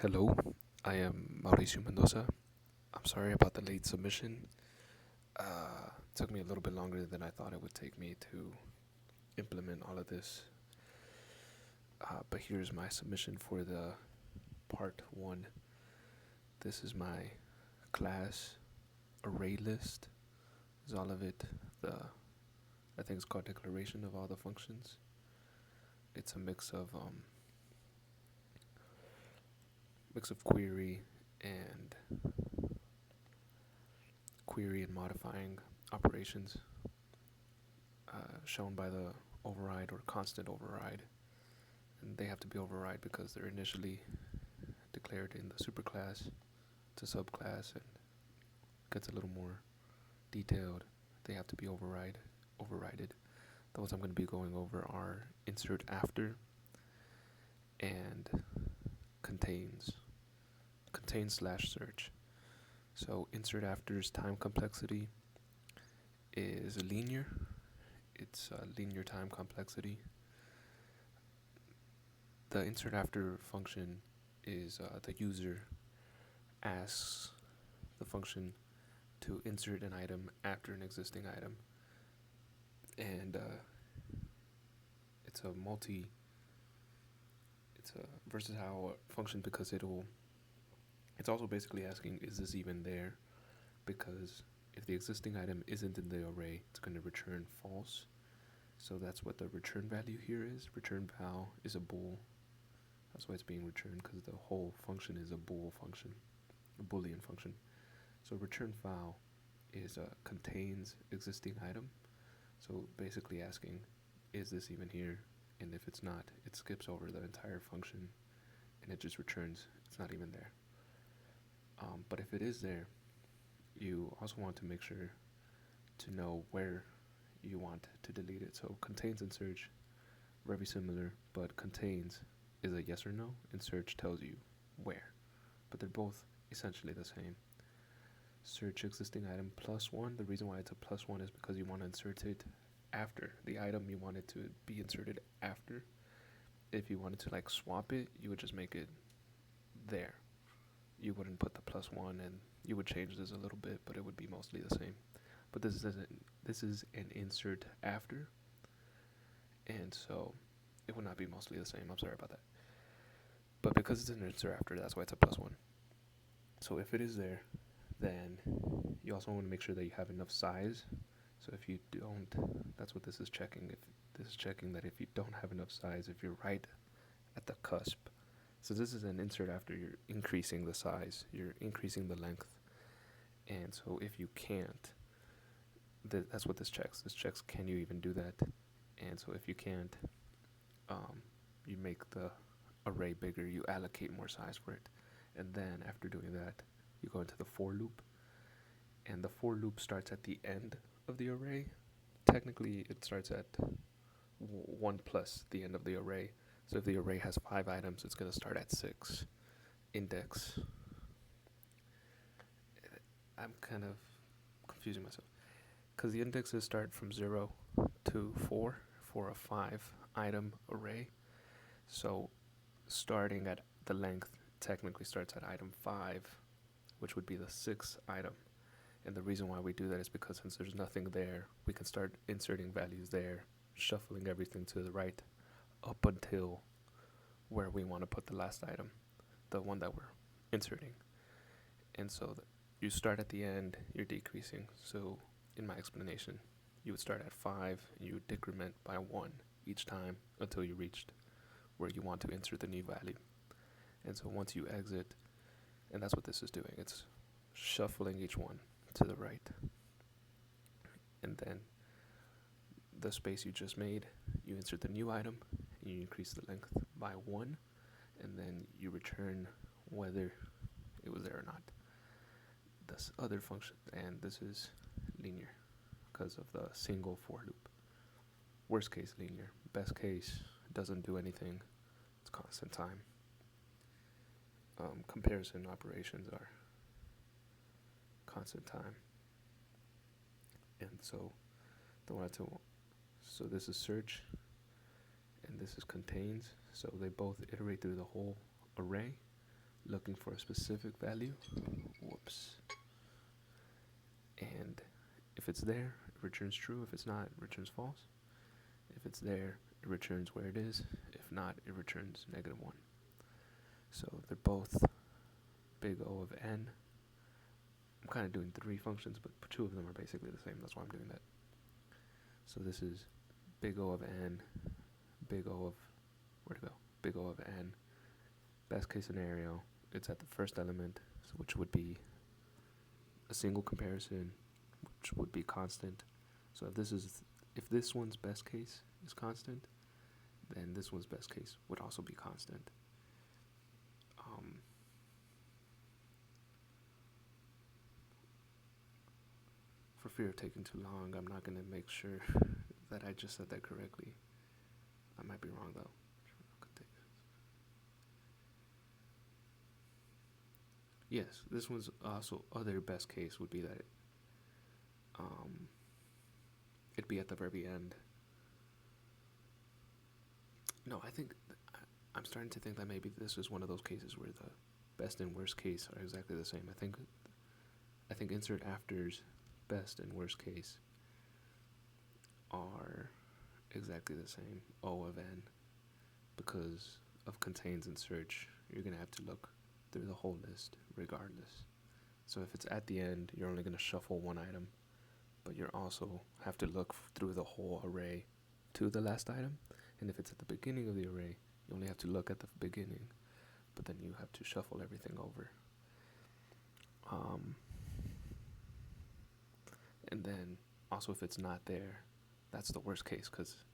Hello, I am Mauricio Mendoza. I'm sorry about the late submission. It took me a little bit longer than I thought it would take me to implement all of this. But here's my submission for the part one. This is my class array list. Is all of it. The I think it's called declaration of all the functions. It's a mix of and query and modifying operations shown by the override or constant override. And they have to be override because they're initially declared in the superclass to subclass and gets a little more detailed. They have to be overrided. The ones I'm going to be going over are insert after and contains slash search. So insert after's time complexity is linear. It's a linear time complexity. The insert after function is the user asks the function to insert an item after an existing item, and it's a versatile function because it's also basically asking, is this even there? Because if the existing item isn't in the array, it's going to return false. So that's what the return value here is. Return val is a bool. That's why it's being returned, because the whole function is a bool function, a boolean function. So return val is contains existing item. So basically asking, is this even here? And if it's not, it skips over the entire function and it just returns it's not even there. But if it is there, you also want to make sure to know where you want to delete it. So contains and search, very similar, but contains is a yes or no, and search tells you where. But they're both essentially the same. Search existing item +1. The reason why it's a +1 is because you want to insert it after the item you want it to be inserted after. If you wanted to like swap it, you would just make it there. You wouldn't put the +1, and you would change this a little bit, but it would be mostly the same. But this is an insert after, and so it would not be mostly the same. I'm sorry about that. But because it's an insert after, that's why it's a +1. So if it is there, then you also want to make sure that you have enough size. So if you don't, that's what this is checking. If this is checking that if you don't have enough size, if you're right at the cusp. So this is an insert after, you're increasing the size, you're increasing the length. And so if you can't, that's what this checks. This checks, can you even do that? And so if you can't, you make the array bigger, you allocate more size for it. And then after doing that, you go into the for loop. And the for loop starts at the end of the array. Technically, it starts at 1 plus the end of the array. So if the array has 5 items, it's going to start at 6. Index. I'm kind of confusing myself, because the indexes start from 0 to 4 for a 5 item array. So starting at the length technically starts at item 5, which would be the 6th item. And the reason why we do that is because since there's nothing there, we can start inserting values there, shuffling everything to the right up until where we want to put the last item, the one that we're inserting. And so you start at the end, you're decreasing. So in my explanation, you would start at 5 and you would decrement by 1 each time until you reached where you want to insert the new value. And so once you exit, and that's what this is doing, it's shuffling each one to the right. And then the space you just made, you insert the new item, and you increase the length by 1, and then you return whether it was there or not. This other function, and this is linear because of the single for loop. Worst case, linear. Best case, doesn't do anything. It's constant time. Comparison operations are constant time. And so so this is search and this is contains. So they both iterate through the whole array. looking for a specific value. Whoops. And if it's there, it returns true. If it's not, it returns false. If it's there, it returns where it is. If not, it returns -1. So they're both big O of n. I'm kind of doing 3 functions, but 2 of them are basically the same. That's why I'm doing that. So this is big O of n, big O of, where'd it go? Big O of n. Best case scenario, it's at the first element, which would be a single comparison, which would be constant. So if this one's best case is constant, then this one's best case would also be constant. For fear of taking too long, I'm not going to make sure that I just said that correctly. I might be wrong though. Yes, this one's also other best case would be that it'd be at the very end. No, I'm starting to think that maybe this is one of those cases where the best and worst case are exactly the same. I think insert afters best and worst case are exactly the same. O of n, because of contains and search, you're gonna have to look through the whole list regardless. So if it's at the end, you're only gonna shuffle one item, but you also have to look through the whole array to the last item. And if it's at the beginning of the array, you only have to look at the beginning, but then you have to shuffle everything over. And then also if it's not there, that's the worst case because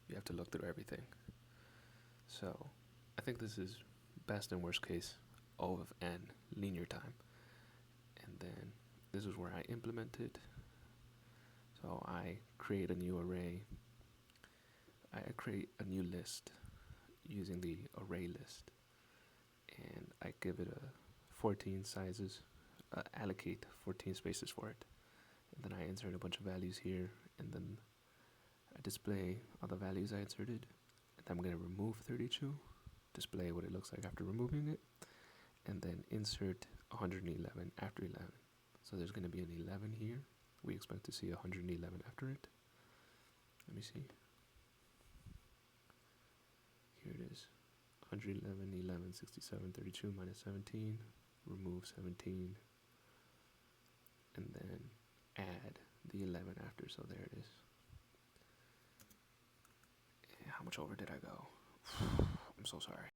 you have to look through everything. So I think this is best and worst case O of n linear time. And then this is where I implement it. So I create a new array. I create a new list using the array list, and I give it a 14 sizes, allocate 14 spaces for it, and then I insert a bunch of values here, and then I display all the values I inserted, and I'm going to remove 32, display what it looks like after removing it, and then insert 111 after 11. So there's going to be an 11 here. We expect to see 111 after it. Let me see. Here it is. 111, 11, 67, 32 minus 17. Remove 17. And then add the 11 after. So there it is. How much over did I go? I'm so sorry.